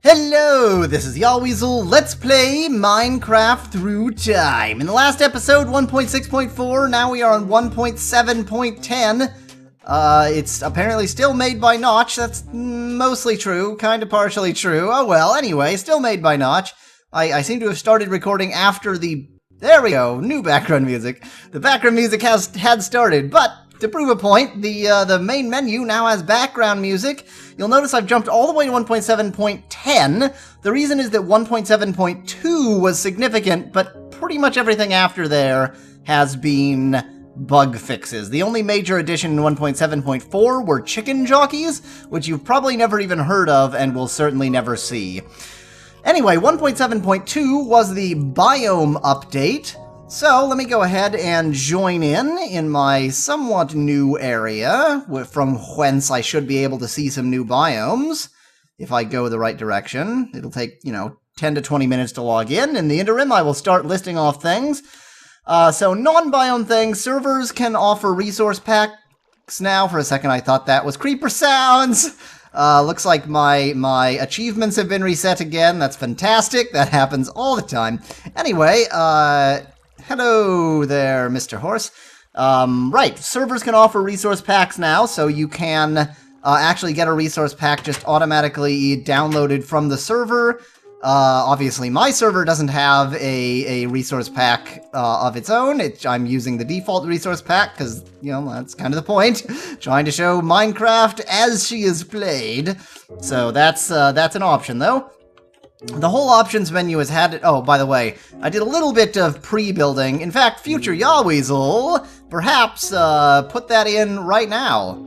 Hello, this is Yahweasel. Let's play Minecraft through time. In the last episode, 1.6.4, now we are on 1.7.10. It's apparently still made by Notch. That's mostly true, kind of partially true. Oh well, anyway, still made by Notch. I seem to have started recording after the... There we go, new background music. The background music had started, but to prove a point, the main menu now has background music. You'll notice I've jumped all the way to 1.7.10. The reason is that 1.7.2 was significant, but pretty much everything after there has been bug fixes. The only major addition in 1.7.4 were chicken jockeys, which you've probably never even heard of and will certainly never see. Anyway, 1.7.2 was the biome update. So let me go ahead and join in my somewhat new area, from whence I should be able to see some new biomes. If I go the right direction, it'll take, 10 to 20 minutes to log in. In the interim, I will start listing off things. So non-biome things, servers can offer resource packs now. For a second, I thought that was creeper sounds. Looks like my achievements have been reset again. That's fantastic. That happens all the time. Anyway, hello there, Mr. Horse. Right, servers can offer resource packs now, so you can actually get a resource pack just automatically downloaded from the server. Obviously, my server doesn't have a resource pack of its own. I'm using the default resource pack because, that's kind of the point. Trying to show Minecraft as she is played. So that's an option, though. The whole options menu has had... Oh, by the way, I did a little bit of pre-building. In fact, future Yahweasel, perhaps put that in right now.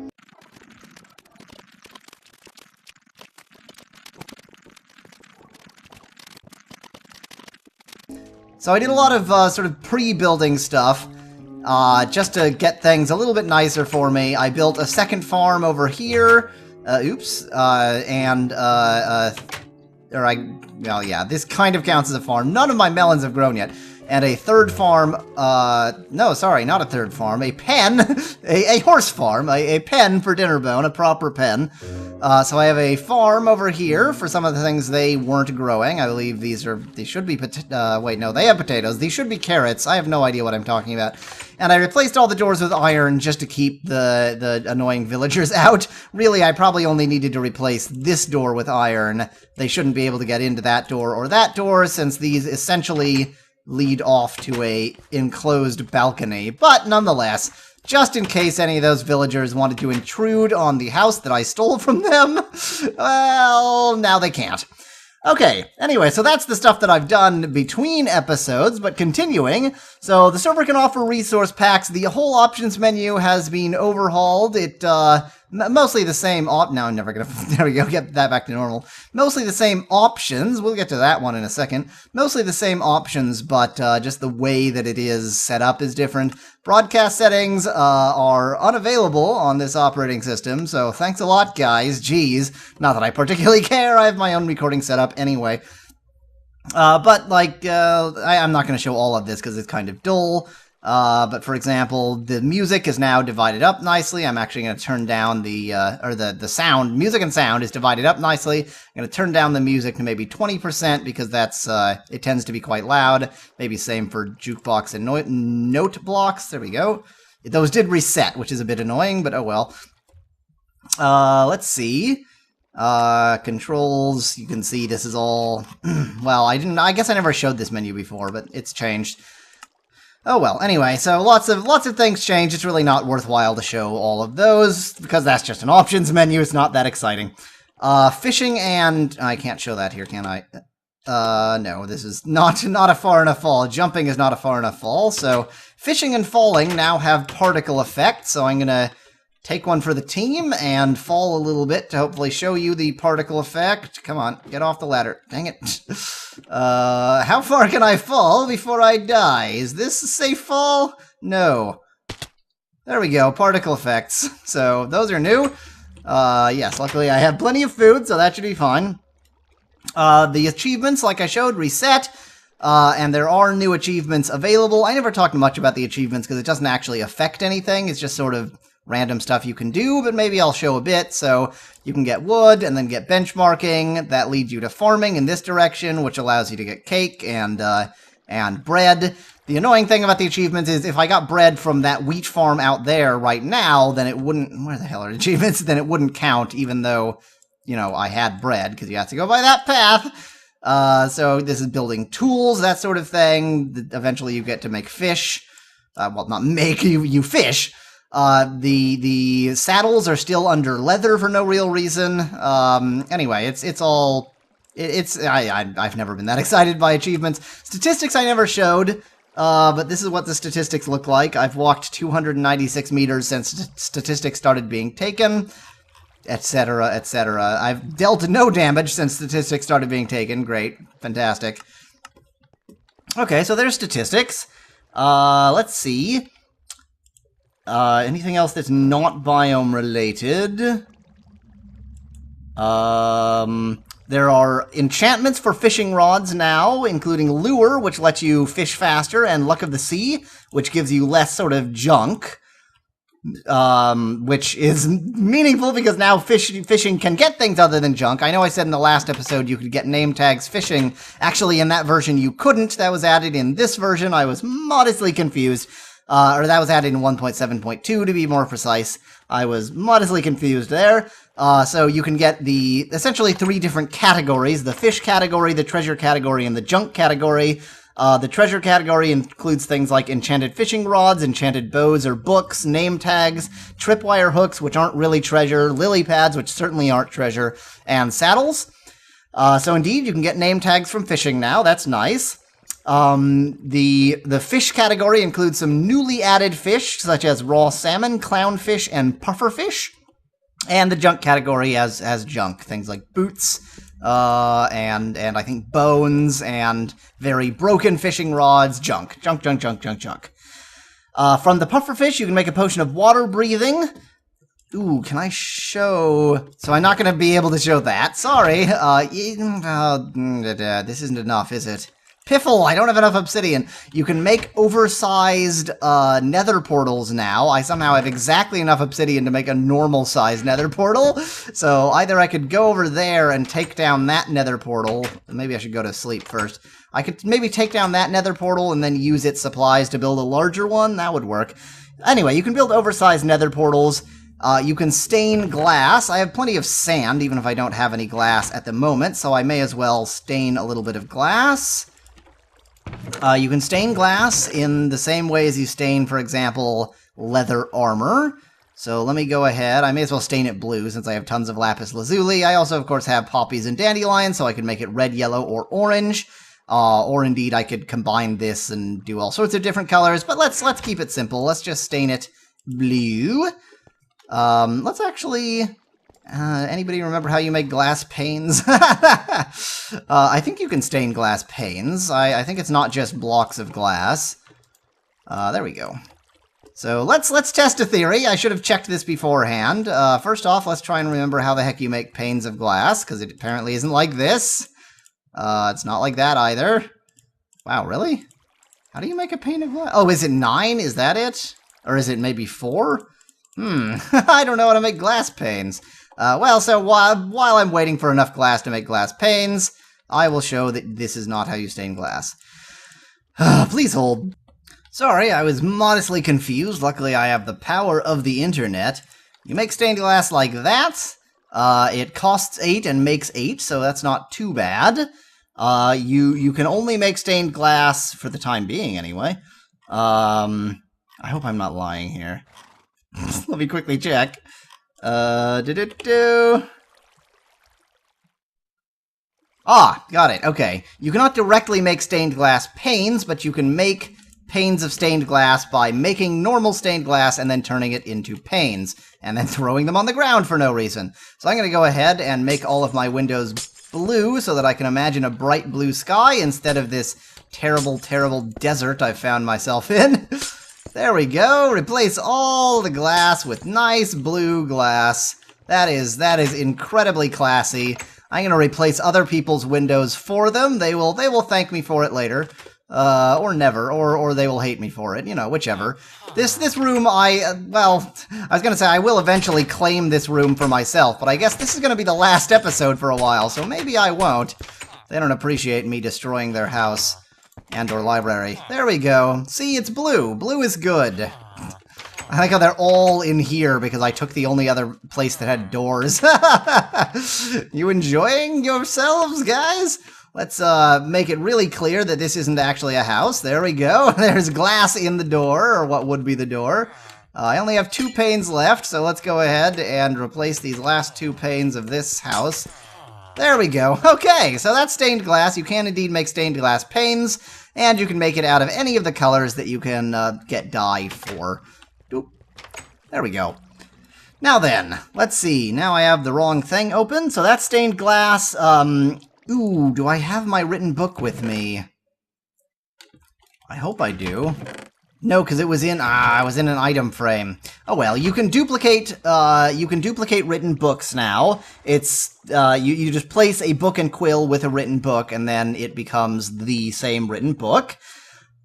So I did a lot of sort of pre-building stuff, just to get things a little bit nicer for me. I built a second farm over here, this kind of counts as a farm. None of my melons have grown yet. And a third farm, no, sorry, not a third farm, a pen, a horse farm, a pen for Dinnerbone, a proper pen. So I have a farm over here for some of the things they weren't growing. I believe they should be, wait, no, they have potatoes. These should be carrots. I have no idea what I'm talking about. And I replaced all the doors with iron just to keep the annoying villagers out. Really, I probably only needed to replace this door with iron. They shouldn't be able to get into that door or that door, since these essentially lead off to a enclosed balcony. But nonetheless, just in case any of those villagers wanted to intrude on the house that I stole from them, well, now they can't. Okay, anyway, so that's the stuff that I've done between episodes, but continuing. So the server can offer resource packs. The whole options menu has been overhauled. It, mostly the same now I'm never gonna, there we go, get that back to normal. Mostly the same options. We'll get to that one in a second. Mostly the same options, but just the way that it is set up is different. Broadcast settings are unavailable on this operating system, so thanks a lot, guys. Geez. Not that I particularly care. I have my own recording set up anyway. But, I'm not going to show all of this because it's kind of dull. But for example, the music is now divided up nicely. I'm actually going to turn down the sound. Music and sound is divided up nicely. I'm going to turn down the music to maybe 20% because that's, it tends to be quite loud. Maybe same for jukebox and note blocks. There we go. Those did reset, which is a bit annoying, but oh well. Let's see. Controls, you can see this is all, well, I guess I never showed this menu before, but it's changed. Oh well, anyway, so lots of things change. It's really not worthwhile to show all of those, because that's just an options menu. It's not that exciting. Fishing and... I can't show that here, can I? No, this is not a far enough fall. Jumping is not a far enough fall, so fishing and falling now have particle effects, so I'm gonna take one for the team and fall a little bit to hopefully show you the particle effect. Come on, get off the ladder. Dang it. How far can I fall before I die? Is this a safe fall? No. There we go, particle effects. So, those are new. Yes, luckily I have plenty of food, so that should be fine. The achievements, like I showed, reset. And there are new achievements available. I never talked much about the achievements because it doesn't actually affect anything. It's just sort of random stuff you can do, but maybe I'll show a bit. So you can get wood and then get benchmarking. That leads you to farming in this direction, which allows you to get cake and bread. The annoying thing about the achievements is if I got bread from that wheat farm out there right now, then it wouldn't... Where the hell are the achievements? Then it wouldn't count, even though, you know, I had bread, because you have to go by that path. So this is building tools, that sort of thing. Eventually you get to make fish. Well, not make, you fish. The saddles are still under leather for no real reason. Anyway, I've never been that excited by achievements. Statistics I never showed, but this is what the statistics look like. I've walked 296 meters since statistics started being taken, etc., etc. I've dealt no damage since statistics started being taken. Great. Fantastic. Okay, so there's statistics. Let's see. Anything else that's not biome related? There are enchantments for fishing rods now, including Lure, which lets you fish faster, and Luck of the Sea, which gives you less sort of junk. Which is meaningful because now fishing can get things other than junk. I know I said in the last episode you could get name tags fishing. Actually, in that version you couldn't. That was added in this version. I was modestly confused. Or that was added in 1.7.2 to be more precise. I was modestly confused there. So you can get essentially 3 different categories: the fish category, the treasure category, and the junk category. The treasure category includes things like enchanted fishing rods, enchanted bows or books, name tags, tripwire hooks, which aren't really treasure, lily pads, which certainly aren't treasure, and saddles. So indeed, you can get name tags from fishing now. That's nice. The fish category includes some newly added fish, such as raw salmon, clownfish, and pufferfish. And the junk category as junk, things like boots, and I think bones, and very broken fishing rods, junk. From the pufferfish, you can make a potion of water breathing. Ooh, can I show... So I'm not going to be able to show that, sorry. This isn't enough, is it? Piffle, I don't have enough obsidian. You can make oversized nether portals now. I somehow have exactly enough obsidian to make a normal-sized nether portal. So either I could go over there and take down that nether portal. Maybe I should go to sleep first. I could maybe take down that nether portal and then use its supplies to build a larger one. That would work. Anyway, you can build oversized nether portals. You can stain glass. I have plenty of sand, even if I don't have any glass at the moment, so I may as well stain a little bit of glass. You can stain glass in the same way as you stain, for example, leather armor. So let me go ahead. I may as well stain it blue since I have tons of lapis lazuli. I also, of course, have poppies and dandelions, so I can make it red, yellow, or orange. Or indeed, I could combine this and do all sorts of different colors. But let's keep it simple. Let's just stain it blue. Let's actually... anybody remember how you make glass panes? I think you can stain glass panes. I think it's not just blocks of glass. There we go. So let's test a theory. I should have checked this beforehand. First off, let's try and remember how the heck you make panes of glass, because it apparently isn't like this. It's not like that either. Wow, really? How do you make a pane of glass? Oh, is it 9? Is that it? Or is it maybe 4? I don't know how to make glass panes. Well, so while I'm waiting for enough glass to make glass panes, I will show that this is not how you stain glass. Please hold. Sorry, I was modestly confused. Luckily, I have the power of the internet. You make stained glass like that. It costs 8 and makes 8, so that's not too bad. You can only make stained glass, for the time being anyway. I hope I'm not lying here. Let me quickly check. Ah, got it. Okay. You cannot directly make stained glass panes, but you can make panes of stained glass by making normal stained glass and then turning it into panes, and then throwing them on the ground for no reason. So I'm going to go ahead and make all of my windows blue so that I can imagine a bright blue sky instead of this terrible, terrible desert I've found myself in. There we go. Replace all the glass with nice blue glass. That is incredibly classy. I'm going to replace other people's windows for them. They will thank me for it later. Or never, or they will hate me for it, you know, whichever. This room, well, I was gonna say I will eventually claim this room for myself, but I guess this is gonna be the last episode for a while, so maybe I won't. They don't appreciate me destroying their house and/or library. There we go. See, it's blue. Blue is good. I like how they're all in here because I took the only other place that had doors. You enjoying yourselves, guys? Let's make it really clear that this isn't actually a house. There we go. There's glass in the door, or what would be the door. I only have 2 panes left, so let's go ahead and replace these last 2 panes of this house. There we go. Okay, so that's stained glass. You can indeed make stained glass panes, and you can make it out of any of the colors that you can get dyed for. Oop. There we go. Now then, let's see. Now I have the wrong thing open, so that's stained glass. Ooh, do I have my written book with me? I hope I do. No, because it was in, I was in an item frame. Oh well, you can duplicate written books now. It's, you just place a book and quill with a written book, and then it becomes the same written book.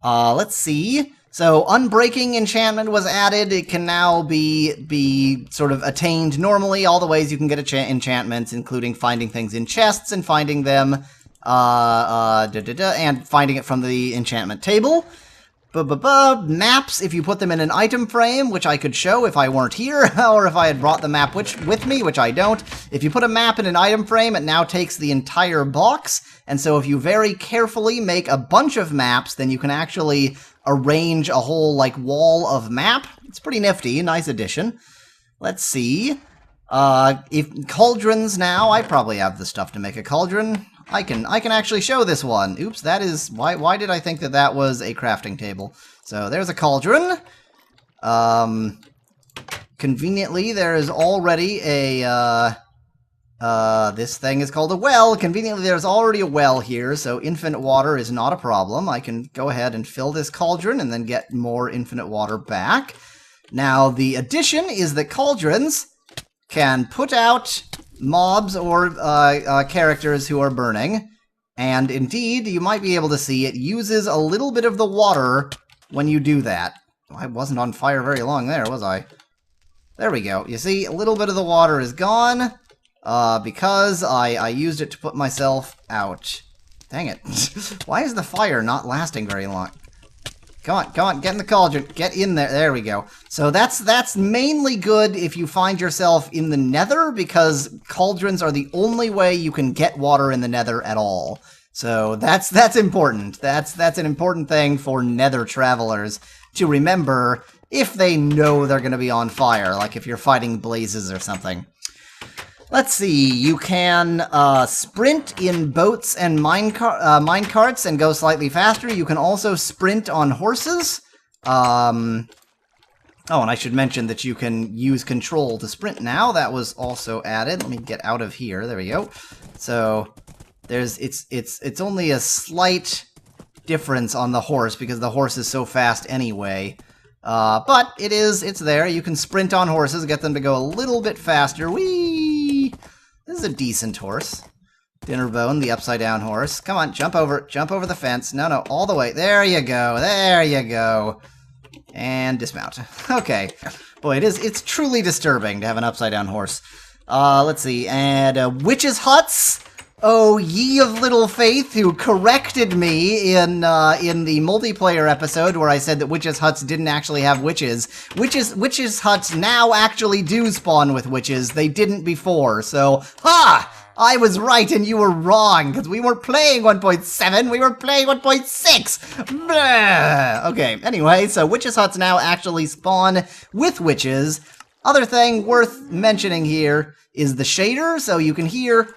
Let's see. So, unbreaking enchantment was added. It can now be sort of attained normally. All the ways you can get enchantments, including finding things in chests and finding them, and finding it from the enchantment table. Maps, if you put them in an item frame, which I could show if I weren't here, or if I had brought the map with me, which I don't. If you put a map in an item frame, it now takes the entire box, and so if you very carefully make a bunch of maps, then you can actually arrange a whole, like, wall of map. It's pretty nifty, nice addition. Let's see. If cauldrons now, I probably have the stuff to make a cauldron. I can actually show this one. Oops, that is, why did I think that that was a crafting table? So there's a cauldron. Conveniently, there is already a, this thing is called a well. Conveniently, there's already a well here, so infinite water is not a problem. I can go ahead and fill this cauldron and then get more infinite water back. Now, the addition is that cauldrons can put out mobs or characters who are burning, and indeed, you might be able to see it uses a little bit of the water when you do that. I wasn't on fire very long there, was I? There we go. You see, a little bit of the water is gone, because I used it to put myself out. Dang it. Why is the fire not lasting very long? Come on, get in the cauldron. Get in there. There we go. So that's mainly good if you find yourself in the nether, because cauldrons are the only way you can get water in the nether at all. So that's important. That's an important thing for nether travelers to remember if they know they're going to be on fire, like if you're fighting blazes or something. Let's see, you can sprint in boats and minecarts and go slightly faster. You can also sprint on horses. Oh, and I should mention that you can use control to sprint now. That was also added. Let me get out of here. There we go. So it's only a slight difference on the horse because the horse is so fast anyway. But it's there. You can sprint on horses, get them to go a little bit faster. Whee! This is a decent horse. Dinnerbone, the upside-down horse. Come on, jump over the fence. No, all the way. There you go, there you go. And dismount. Okay. Boy, it's truly disturbing to have an upside-down horse. Let's see, and witches' huts. Oh, ye of little faith, who corrected me in the multiplayer episode where I said that witches' huts didn't actually have witches. Witches' huts now actually do spawn with witches. They didn't before, so, ha! I was right and you were wrong, because we weren't playing 1.7, we were playing 1.6! Blah! Okay, anyway, so witches' huts now actually spawn with witches. Other thing worth mentioning here is the shader, so you can hear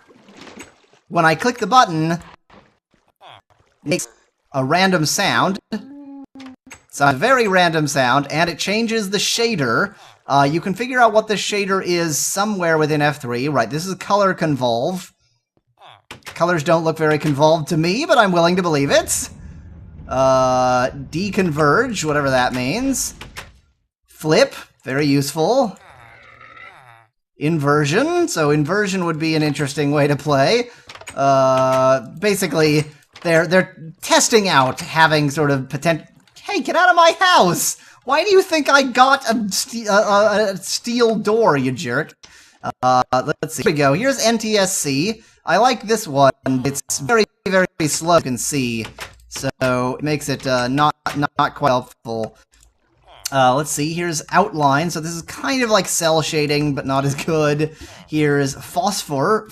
when I click the button, it makes a random sound. It's a very random sound, and it changes the shader. You can figure out what the shader is somewhere within F3. Right, this is color convolve. Colors don't look very convolved to me, but I'm willing to believe it. Deconverge, whatever that means. Flip, very useful. Inversion, so inversion would be an interesting way to play. Basically, they're testing out having sort of potential. Hey, get out of my house! Why do you think I got a steel door, you jerk? Let's see. Here we go. Here's NTSC. I like this one. It's very, very slow, you can see. So it makes it not quite helpful. Let's see, here's outline, so this is kind of like cell shading, but not as good. Here's phosphor.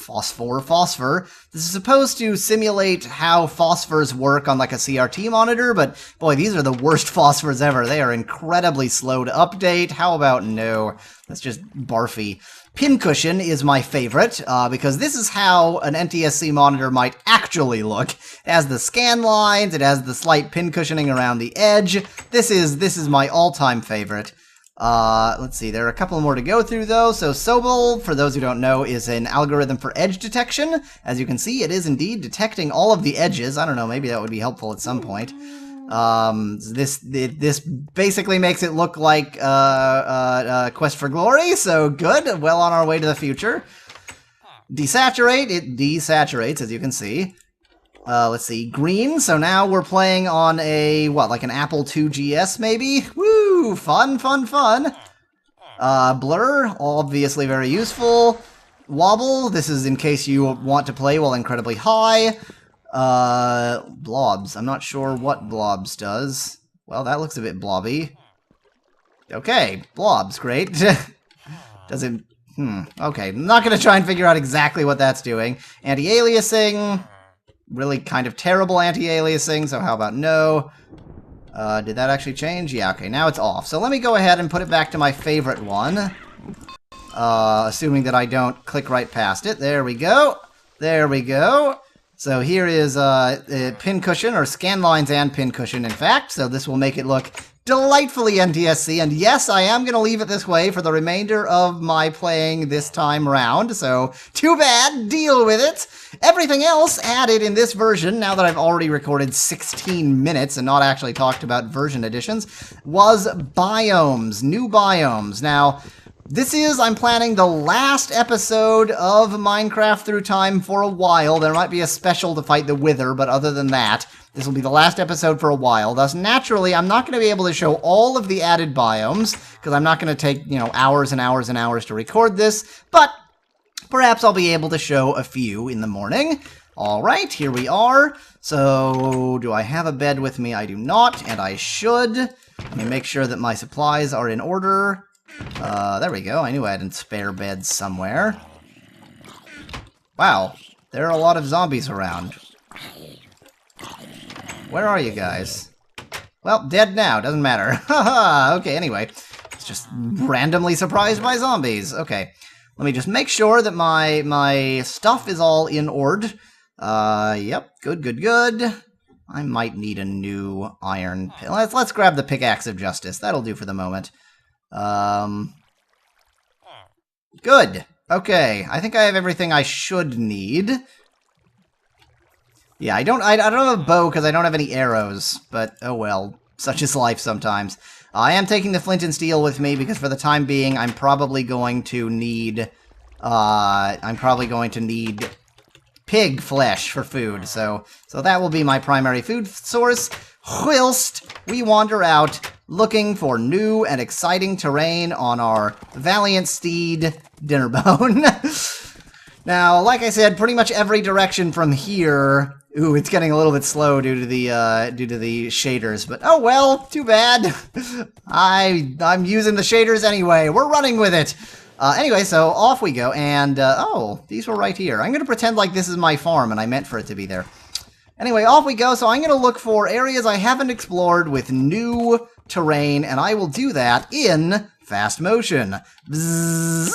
This is supposed to simulate how phosphors work on like a CRT monitor, but boy, these are the worst phosphors ever. They are incredibly slow to update. How about no? That's just barfy. Pincushion is my favorite, because this is how an NTSC monitor might actually look. It has the scan lines, it has the slight pincushioning around the edge. This is my all-time favorite. Let's see, there are a couple more to go through though. So Sobel, for those who don't know, is an algorithm for edge detection. As you can see, it is indeed detecting all of the edges. I don't know, maybe that would be helpful at some point. This basically makes it look like Quest for Glory, so good, well on our way to the future. Desaturate, it desaturates, as you can see. Let's see, green, so now we're playing on a, what, like an Apple II GS maybe? Woo, fun. Blur, obviously very useful. Wobble, this is in case you want to play while incredibly high. Blobs. I'm not sure what blobs does. Well, that looks a bit blobby. Okay, blobs, great. Does it... okay, I'm not gonna try and figure out exactly what that's doing. Anti-aliasing. Really kind of terrible anti-aliasing, so how about no? Did that actually change? Yeah, okay, now it's off. So let me go ahead and put it back to my favorite one. Assuming that I don't click right past it. There we go. There we go. So here is pincushion, or scan lines and pincushion, in fact. So this will make it look delightfully NTSC. And yes, I am going to leave it this way for the remainder of my playing this time round. So too bad. Deal with it. Everything else added in this version, now that I've already recorded 16 minutes and not actually talked about version additions, was biomes. New biomes. Now... I'm planning the last episode of Minecraft Through Time for a while. There might be a special to fight the Wither, but other than that, this will be the last episode for a while. Thus, naturally, I'm not going to be able to show all of the added biomes, because I'm not going to take, hours and hours and hours to record this, but perhaps I'll be able to show a few in the morning. Alright, here we are. So, do I have a bed with me? I do not, and I should. Let me make sure that my supplies are in order. There we go. I knew I had spare beds somewhere. Wow, there are a lot of zombies around. Where are you guys? Well, dead now, doesn't matter. Haha, okay, anyway. It's just randomly surprised by zombies. Okay, let me just make sure that my stuff is all in order. Yep, good. I might need a new iron. Let's grab the pickaxe of justice. That'll do for the moment. Good. Okay, I think I have everything I should need. Yeah, I don't have a bow because I don't have any arrows, but oh well, such is life sometimes. I am taking the flint and steel with me because for the time being, I'm probably going to need pig flesh for food. So that will be my primary food source, whilst we wander out looking for new and exciting terrain on our valiant steed, Dinnerbone. Now, like I said, pretty much every direction from here... Ooh, it's getting a little bit slow due to the shaders, but oh well, too bad. I'm using the shaders anyway. We're running with it. Anyway, so off we go, and oh, these were right here. I'm gonna pretend like this is my farm, and I meant for it to be there. Anyway, off we go. So I'm gonna look for areas I haven't explored with new terrain, and I will do that in fast motion. Bzzz.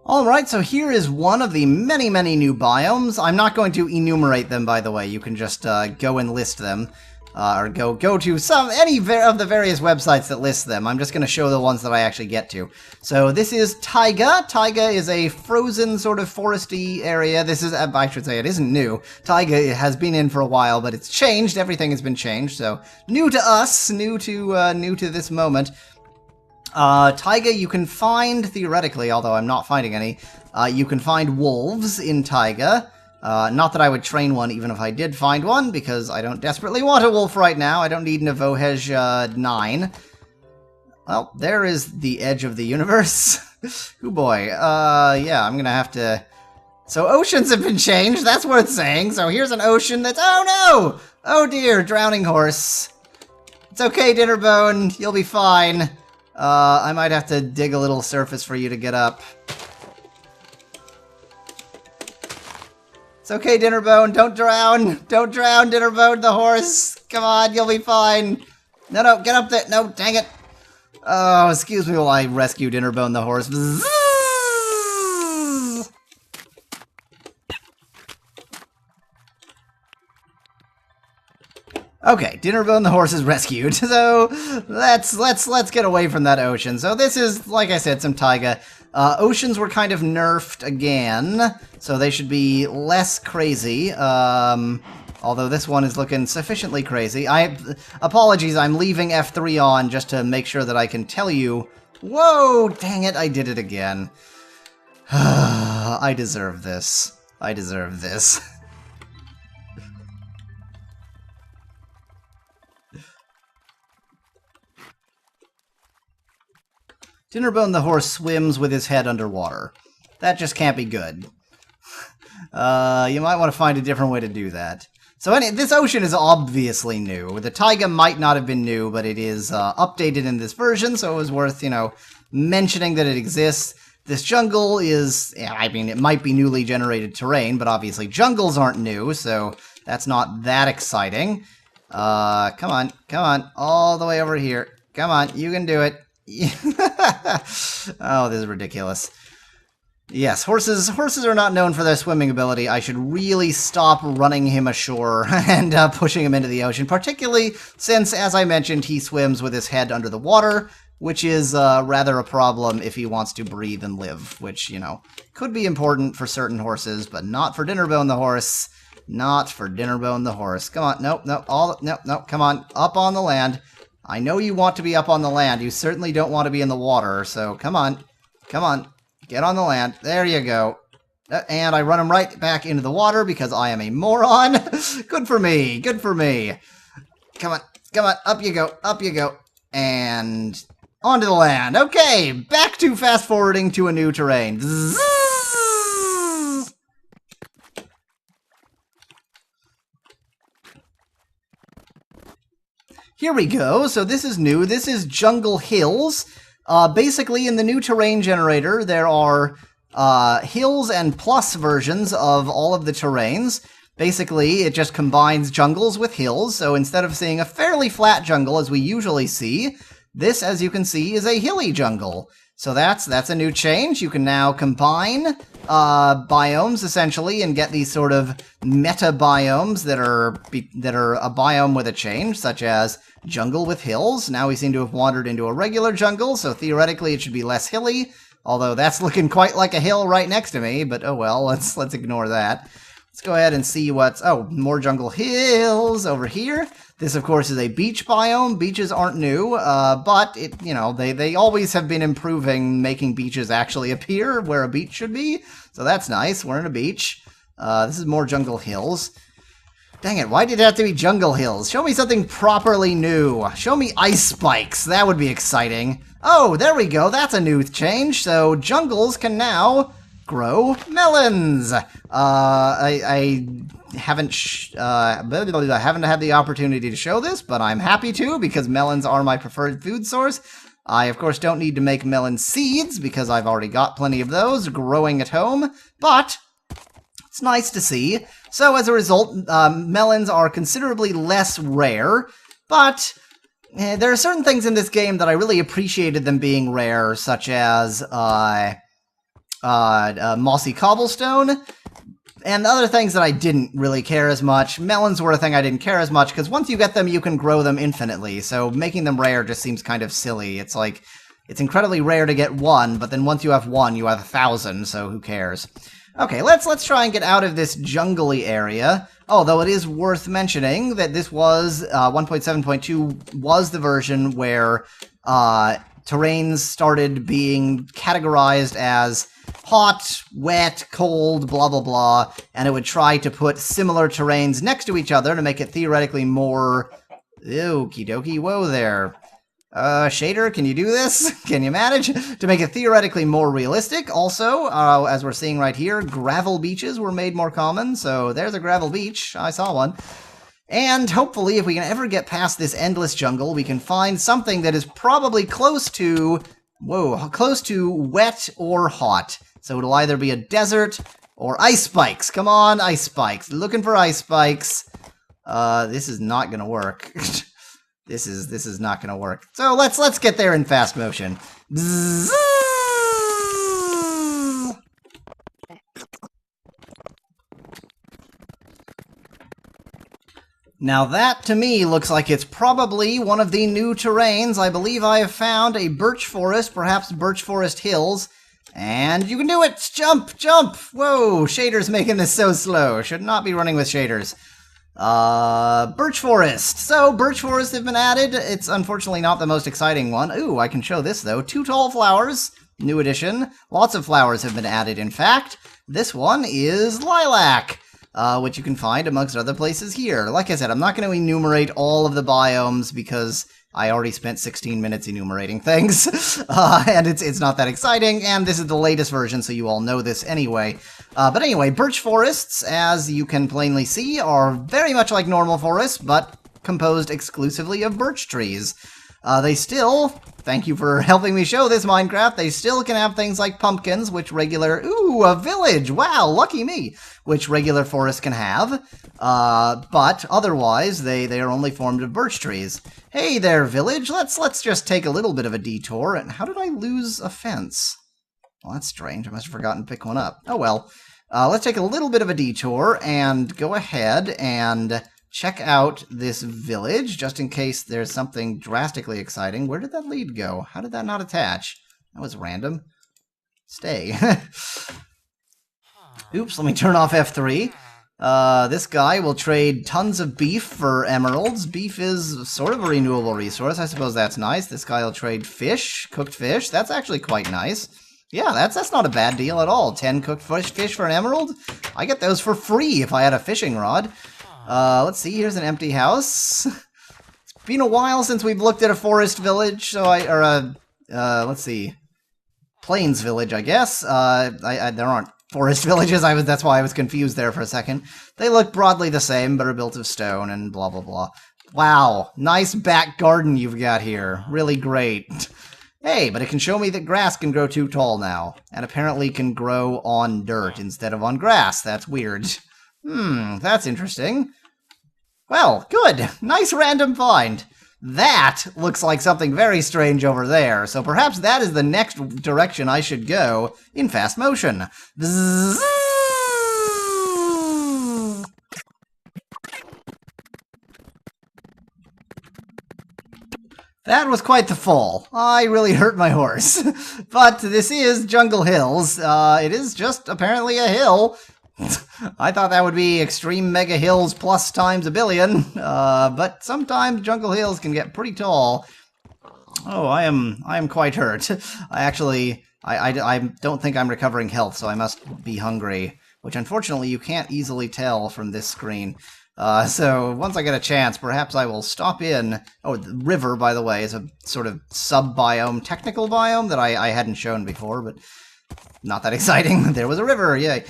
Alright, so here is one of the many, many new biomes. I'm not going to enumerate them, by the way. You can just go and list them. Or go to any of the various websites that list them. I'm just going to show the ones that I actually get to. So this is Taiga. Taiga is a frozen sort of foresty area. This is, I should say, it isn't new. Taiga has been in for a while, but it's changed. Everything has been changed. So new to us, new to this moment. Taiga, you can find, theoretically, although I'm not finding any, you can find wolves in Taiga. Not that I would train one even if I did find one, because I don't desperately want a wolf right now. I don't need Navohej 9. Well, there is the edge of the universe. Ooh boy, yeah, I'm gonna have to... So oceans have been changed, that's worth saying. So here's an ocean that's... Oh no! Oh dear, drowning horse. It's okay, Dinnerbone, you'll be fine. I might have to dig a little surface for you to get up. It's okay, Dinnerbone, don't drown! Don't drown, Dinnerbone, the horse! Come on, you'll be fine! No, get up there! No, dang it! Oh, excuse me while I rescue Dinnerbone the horse. Okay, Dinnerbone the horse is rescued. So let's get away from that ocean. So this is, like I said, some taiga. Oceans were kind of nerfed again, so they should be less crazy. Although this one is looking sufficiently crazy. Apologies, I'm leaving F3 on just to make sure that I can tell you. Whoa, dang it, I did it again. I deserve this. I deserve this. Dinnerbone the horse swims with his head underwater. That just can't be good. You might want to find a different way to do that. So this ocean is obviously new. The taiga might not have been new, but it is updated in this version, so it was worth, mentioning that it exists. This jungle is, I mean, it might be newly generated terrain, but obviously jungles aren't new, so that's not that exciting. Come on, all the way over here. Come on, you can do it. Oh, this is ridiculous. Yes, horses are not known for their swimming ability. I should really stop running him ashore and pushing him into the ocean, particularly since, as I mentioned, he swims with his head under the water, which is rather a problem if he wants to breathe and live, which, could be important for certain horses, but not for Dinnerbone the horse. Not for Dinnerbone the horse. Come on, nope, come on, up on the land. I know you want to be up on the land. You certainly don't want to be in the water, so come on, get on the land. There you go. And I run him right back into the water because I am a moron. Good for me, good for me. Come on, up you go, and onto the land. Okay, back to fast forwarding to a new terrain. Here we go. So this is new. This is Jungle Hills. Basically, in the new terrain generator, there are hills and plus versions of all of the terrains. Basically, it just combines jungles with hills. So instead of seeing a fairly flat jungle as we usually see, this, as you can see, is a hilly jungle. So that's a new change. You can now combine biomes, essentially, and get these sort of meta biomes that are a biome with a change, such as jungle with hills. Now we seem to have wandered into a regular jungle, so theoretically it should be less hilly, although that's looking quite like a hill right next to me, but oh well, let's ignore that. Let's go ahead and see more jungle hills over here. This, of course, is a beach biome. Beaches aren't new, but they always have been improving, making beaches actually appear where a beach should be. So that's nice. We're in a beach. This is more jungle hills. Dang it, why did it have to be jungle hills? Show me something properly new. Show me ice spikes. That would be exciting. Oh, there we go. That's a new change. So jungles can now grow melons. I haven't had the opportunity to show this, but I'm happy to because melons are my preferred food source. I, of course, don't need to make melon seeds because I've already got plenty of those growing at home, but it's nice to see. So as a result, melons are considerably less rare, but there are certain things in this game that I really appreciated them being rare, such as mossy cobblestone, and other things that I didn't really care as much. Melons were a thing I didn't care as much, because once you get them, you can grow them infinitely, so making them rare just seems kind of silly. It's like, it's incredibly rare to get one, but then once you have one, you have 1,000, so who cares? Okay, let's try and get out of this jungly area, although it is worth mentioning that this was, 1.7.2 was the version where terrains started being categorized as hot, wet, cold, blah, blah, blah, and it would try to put similar terrains next to each other to make it theoretically more... Okie dokie, whoa there. Shader, can you do this? Can you manage? To make it theoretically more realistic. Also, as we're seeing right here, gravel beaches were made more common, so there's a gravel beach. I saw one. And hopefully, if we can ever get past this endless jungle, we can find something that is probably close to... Whoa, close to wet or hot. So it'll either be a desert or ice spikes. Come on, ice spikes. Looking for ice spikes. This is not gonna work. This is not gonna work. So let's get there in fast motion. Now that, to me, looks like it's probably one of the new terrains. I believe I have found a birch forest, perhaps birch forest hills. And you can do it! Jump! Jump! Whoa! Shader's making this so slow. Should not be running with shaders. Birch forest. So, birch forests have been added. It's unfortunately not the most exciting one. Ooh, I can show this, though. 2 tall flowers. New addition. Lots of flowers have been added, in fact. This one is lilac. Which you can find amongst other places here. Like I said, I'm not going to enumerate all of the biomes because I already spent 16 minutes enumerating things, and it's not that exciting, and this is the latest version, so you all know this anyway. But anyway, birch forests, as you can plainly see, are very much like normal forests, but composed exclusively of birch trees. They still, thank you for helping me show this, Minecraft, they still can have things like pumpkins, which regular, ooh, a village, wow, lucky me, which regular forests can have, but otherwise, they are only formed of birch trees. Hey there, village, let's just take a little bit of a detour, and how did I lose a fence? Well, that's strange, I must have forgotten to pick one up. Oh well, let's take a little bit of a detour, and go ahead and check out this village, just in case there's something drastically exciting. Where did that lead go? How did that not attach? That was random. Stay. Oops, let me turn off F3. This guy will trade tons of beef for emeralds. Beef is sort of a renewable resource. I suppose that's nice. This guy will trade fish, cooked fish. That's actually quite nice. Yeah, that's not a bad deal at all. 10 cooked fish for an emerald? I get those for free if I had a fishing rod. Let's see, here's an empty house. It's been a while since we've looked at a forest village, so let's see, plains village, I guess. There aren't forest villages, that's why I was confused there for a second. They look broadly the same, but are built of stone and blah blah blah. Wow, nice back garden you've got here. Really great. Hey, but it can show me that grass can grow too tall now, and apparently can grow on dirt instead of on grass. That's weird. That's interesting. Well, good. Nice random find. That looks like something very strange over there, so perhaps that is the next direction I should go in fast motion. Bzzz. That was quite the fall. I really hurt my horse. But this is Jungle Hills. It is just apparently a hill. I thought that would be Extreme Mega Hills plus times a billion, but sometimes Jungle Hills can get pretty tall. Oh, I am quite hurt. I don't think I'm recovering health, so I must be hungry, which unfortunately you can't easily tell from this screen. So once I get a chance, perhaps I will stop in. Oh, the river, by the way, is a sort of sub-biome, technical biome that I hadn't shown before, but not that exciting. There was a river, yay.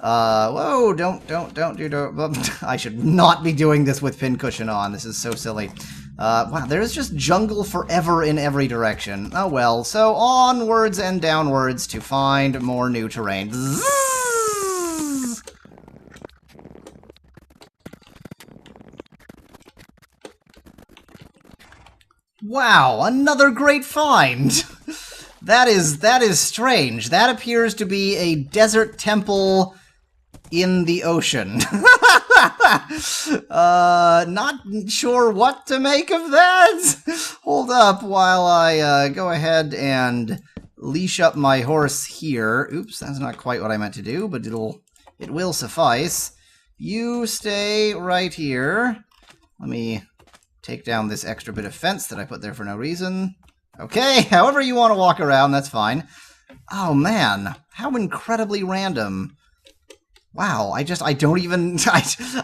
Whoa, don't. I should not be doing this with pincushion on. This is so silly. Wow, there's just jungle forever in every direction. Oh well, so onwards and downwards to find more new terrain. Zzz! Wow, another great find! That is strange. That appears to be a desert temple in the ocean. Not sure what to make of that. Hold up while I go ahead and leash up my horse here. Oops, that's not quite what I meant to do, but it will suffice. You stay right here. Let me take down this extra bit of fence that I put there for no reason. Okay, however you want to walk around, that's fine. Oh man, how incredibly random. Wow, I don't even,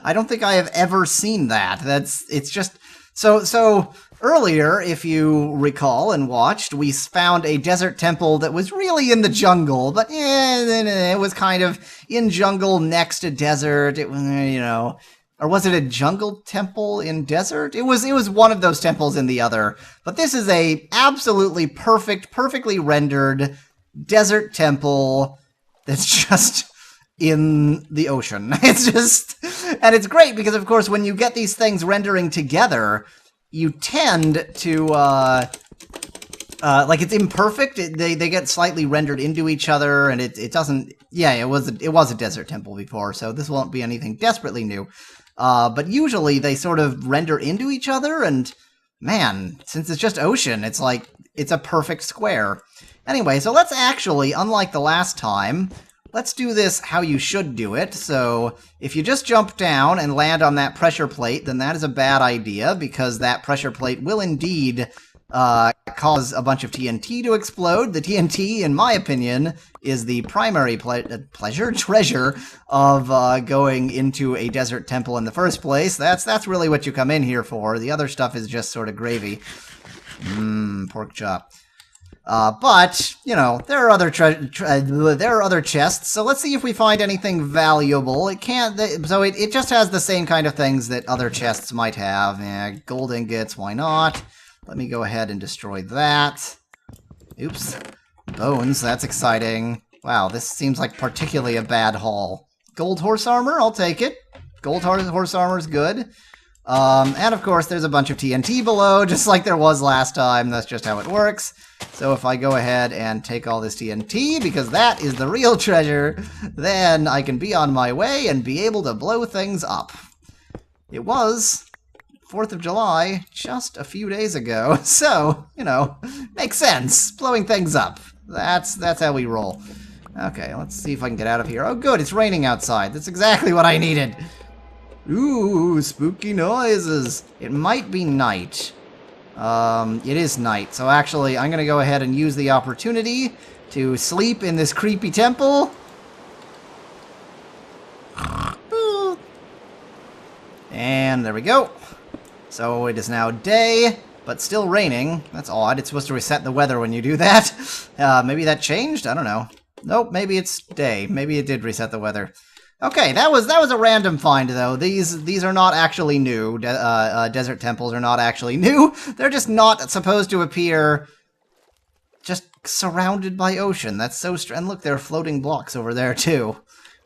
I don't think I have ever seen that. It's just, so earlier, if you recall and watched, we found a desert temple that was really in the jungle, but it was kind of in jungle next to desert. It was, or was it a jungle temple in desert? It was one of those temples in the other. But this is a absolutely perfectly rendered desert temple that's just in the ocean. It's just, and it's great because, of course, when you get these things rendering together, you tend to, like, it's imperfect. They get slightly rendered into each other, and it doesn't, yeah, it was a desert temple before, so this won't be anything desperately new. But usually they sort of render into each other, and man, since it's just ocean, it's like, it's a perfect square. Anyway, so let's actually, unlike the last time, let's do this how you should do it. So if you just jump down and land on that pressure plate, then that is a bad idea, because that pressure plate will indeed cause a bunch of TNT to explode. The TNT, in my opinion, is the primary treasure of going into a desert temple in the first place. That's really what you come in here for. The other stuff is just sort of gravy. Pork chop. But, there are other chests, so let's see if we find anything valuable. It just has the same kind of things that other chests might have. Gold ingots, why not? Let me go ahead and destroy that. Oops. Bones, that's exciting. Wow, this seems like particularly a bad haul. Gold horse armor, I'll take it. Gold horse armor's good. And of course, there's a bunch of TNT below, just like there was last time. That's just how it works. So if I go ahead and take all this TNT, because that is the real treasure, then I can be on my way and be able to blow things up. It was 4th of July just a few days ago, so, makes sense. Blowing things up. That's how we roll. Okay, let's see if I can get out of here. Oh good, it's raining outside. That's exactly what I needed. Ooh, spooky noises. It might be night. It is night, so actually I'm gonna go ahead and use the opportunity to sleep in this creepy temple. And there we go. So it is now day, but still raining. That's odd. It's supposed to reset the weather when you do that. Maybe that changed? I don't know. Nope, maybe it's day. Maybe it did reset the weather. Okay, that was a random find, though. These are not actually new. Desert temples are not actually new. They're just not supposed to appear just surrounded by ocean. That's so strange. And look, there are floating blocks over there, too.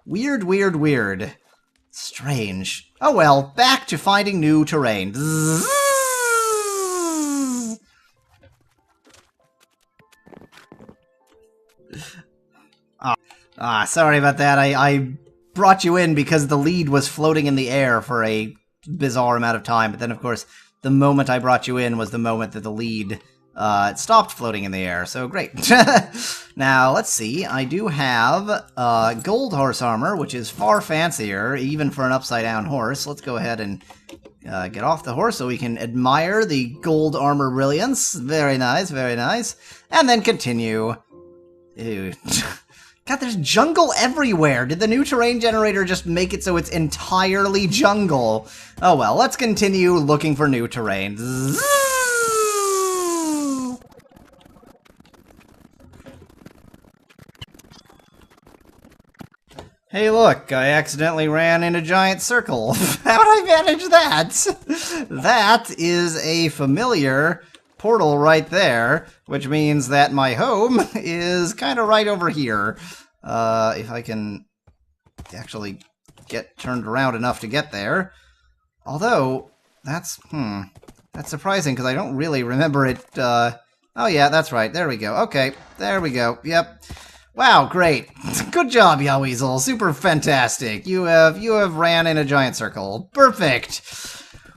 Weird, weird, weird. Strange. Oh well, back to finding new terrain. Sorry about that. I brought you in because the lead was floating in the air for a bizarre amount of time, but then, of course, the moment I brought you in was the moment that the lead stopped floating in the air, so great. Now, let's see. I do have gold horse armor, which is far fancier, even for an upside-down horse. Let's go ahead and get off the horse so we can admire the gold armor brilliance. Very nice, very nice. And then continue. Ew. God, there's jungle everywhere. Did the new terrain generator just make it so it's entirely jungle? Oh well, let's continue looking for new terrain. Hey look, I accidentally ran in a giant circle. How'd I manage that? That is a familiar portal right there, which means that my home is kind of right over here. If I can actually get turned around enough to get there. Although, that's surprising, because I don't really remember it, oh yeah, that's right, there we go. Okay, there we go, yep. Wow, great. Good job, Yahweasel. Super fantastic. You have ran in a giant circle. Perfect.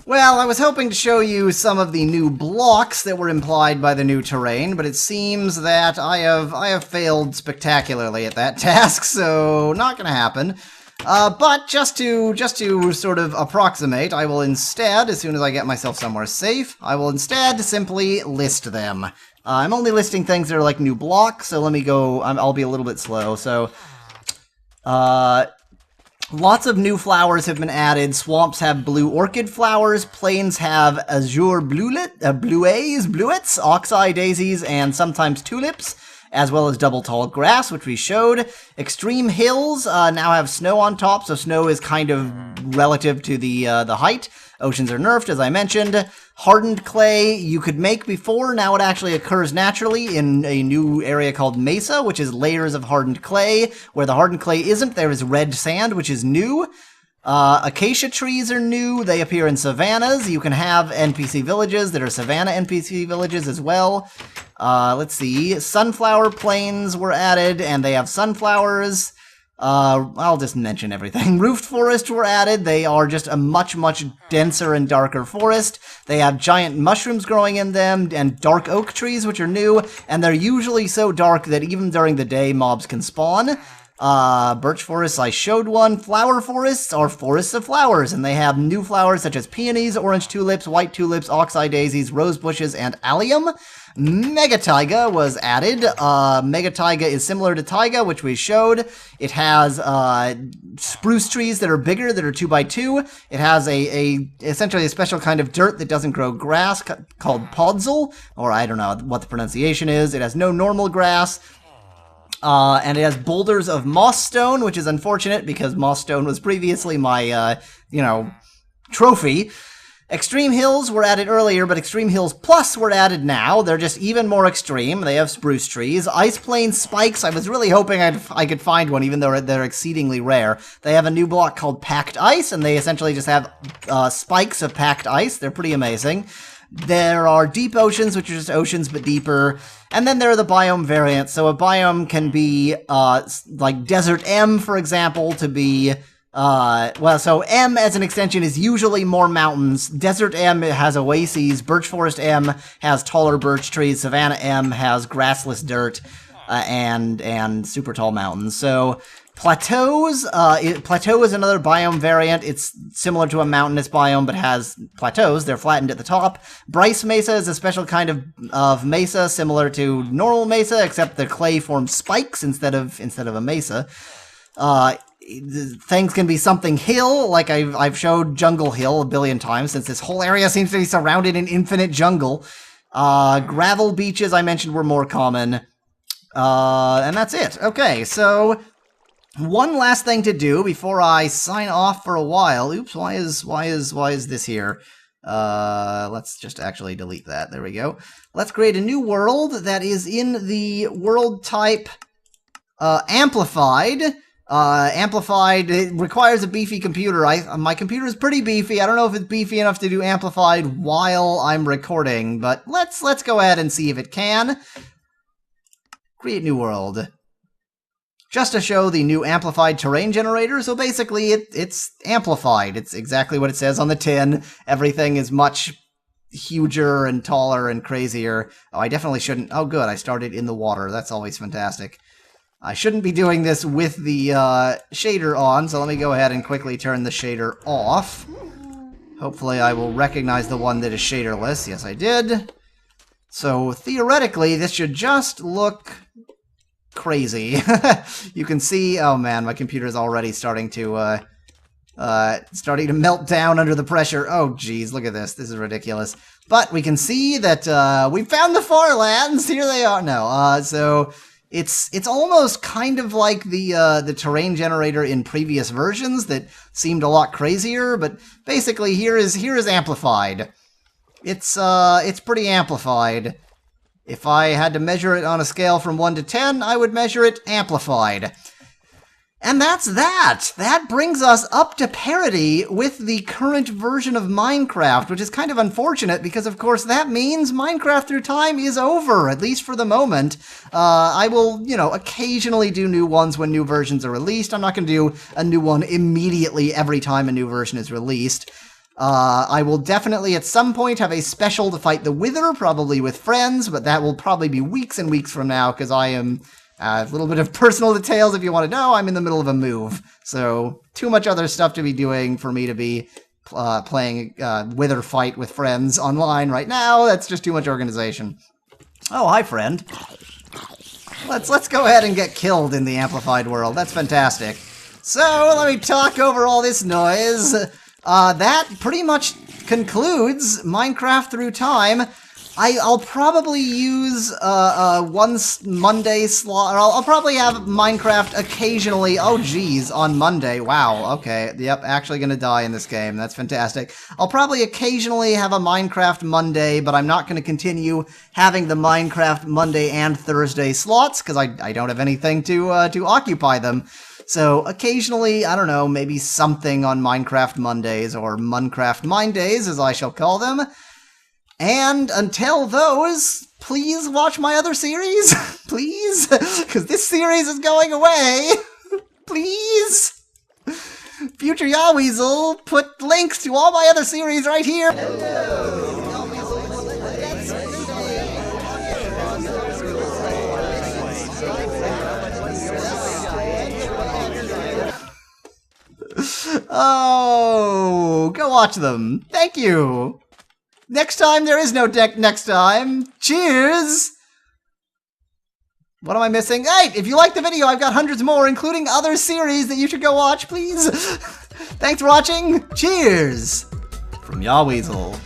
Well, I was hoping to show you some of the new blocks that were implied by the new terrain, but it seems that I have failed spectacularly at that task, so not gonna happen. But just to sort of approximate, I will instead, as soon as I get myself somewhere safe, I will instead simply list them. I'm only listing things that are like new blocks, so let me go, I'll be a little bit slow. So, lots of new flowers have been added. Swamps have blue orchid flowers. Plains have azure bluets, oxeye daisies, and sometimes tulips, as well as double tall grass, which we showed. Extreme hills now have snow on top, so snow is kind of relative to the height. Oceans are nerfed, as I mentioned. Hardened clay you could make before, now it actually occurs naturally in a new area called Mesa, which is layers of hardened clay. Where the hardened clay isn't, there is red sand, which is new. Acacia trees are new. They appear in savannas. You can have NPC villages that are savanna NPC villages as well. Let's see. Sunflower plains were added, and they have sunflowers. I'll just mention everything. Roofed forests were added. They are just a much, much denser and darker forest. They have giant mushrooms growing in them, and dark oak trees, which are new, and they're usually so dark that even during the day, mobs can spawn. Birch forests, I showed one. Flower forests are forests of flowers, and they have new flowers such as peonies, orange tulips, white tulips, oxeye daisies, rose bushes, and allium. Mega Taiga was added. Mega Taiga is similar to Taiga, which we showed. It has spruce trees that are bigger, that are 2x2. It has essentially a special kind of dirt that doesn't grow grass called podzol, or I don't know what the pronunciation is. It has no normal grass. And it has boulders of moss stone, which is unfortunate because moss stone was previously my, trophy. Extreme Hills were added earlier, but Extreme Hills Plus were added now. They're just even more extreme. They have spruce trees. Ice Plain Spikes, I was really hoping I could find one, even though they're exceedingly rare. They have a new block called Packed Ice, and they essentially just have spikes of packed ice. They're pretty amazing. There are deep oceans, which are just oceans but deeper. And then there are the biome variants. So a biome can be, like Desert M, for example, to be... so M as an extension is usually more mountains. Desert M has oases. Birch Forest M has taller birch trees. Savannah M has grassless dirt, and super tall mountains. So plateaus, plateau is another biome variant. It's similar to a mountainous biome, but has plateaus. They're flattened at the top. Bryce Mesa is a special kind of mesa, similar to normal mesa, except the clay forms spikes instead of a mesa. Things can be something hill, like I've showed Jungle Hill a billion times, since this whole area seems to be surrounded in infinite jungle. Gravel beaches, I mentioned, were more common. And that's it. Okay, so one last thing to do before I sign off for a while. Oops, why is this here? Let's just actually delete that. There we go. Let's create a new world that is in the world type Amplified. Amplified, it requires a beefy computer. My computer is pretty beefy. I don't know if it's beefy enough to do Amplified while I'm recording, but let's go ahead and see if it can. Create new world. Just to show the new Amplified terrain generator, so basically it's amplified. It's exactly what it says on the tin. Everything is much huger and taller and crazier. Oh, I definitely shouldn't. Oh, good, I started in the water. That's always fantastic. I shouldn't be doing this with the shader on, so let me go ahead and quickly turn the shader off. Hopefully I will recognize the one that is shaderless. Yes, I did. So theoretically, this should just look crazy. You can see, oh man, my computer is already starting to melt down under the pressure. Oh geez, look at this. This is ridiculous. But we can see that we found the Farlands. Here they are. No, so... It's almost kind of like the terrain generator in previous versions that seemed a lot crazier, but basically here is amplified. It's pretty amplified. If I had to measure it on a scale from 1 to 10, I would measure it amplified. And that's that! That brings us up to parity with the current version of Minecraft, which is kind of unfortunate because, of course, that means Minecraft Through Time is over, at least for the moment. I will, occasionally do new ones when new versions are released. I'm not going to do a new one immediately every time a new version is released. I will definitely at some point have a special to fight the Wither, probably with friends, but that will probably be weeks and weeks from now because I am A little bit of personal details if you want to know. I'm in the middle of a move, so too much other stuff to be doing for me to be playing Wither Fight with friends online right now. That's just too much organization. Oh, hi, friend. Let's go ahead and get killed in the amplified world. That's fantastic. So, let me talk over all this noise. That pretty much concludes Minecraft Through Time. I'll probably use one Monday slot, or I'll probably have Minecraft occasionally. Oh geez, on Monday. Wow, okay. Yep, actually gonna die in this game. That's fantastic. I'll probably occasionally have a Minecraft Monday, but I'm not gonna continue having the Minecraft Monday and Thursday slots, because I don't have anything to occupy them. So occasionally, I don't know, maybe something on Minecraft Mondays, or Minecraft Mindays, as I shall call them. And until those, please watch my other series. Please? Because this series is going away. Please? Future Yahweasel put links to all my other series right here. Oh, go watch them. Thank you. Next time, there is no next time. Cheers! What am I missing? Hey, if you liked the video, I've got hundreds more, including other series that you should go watch, please. Thanks for watching. Cheers! From Yahweasel.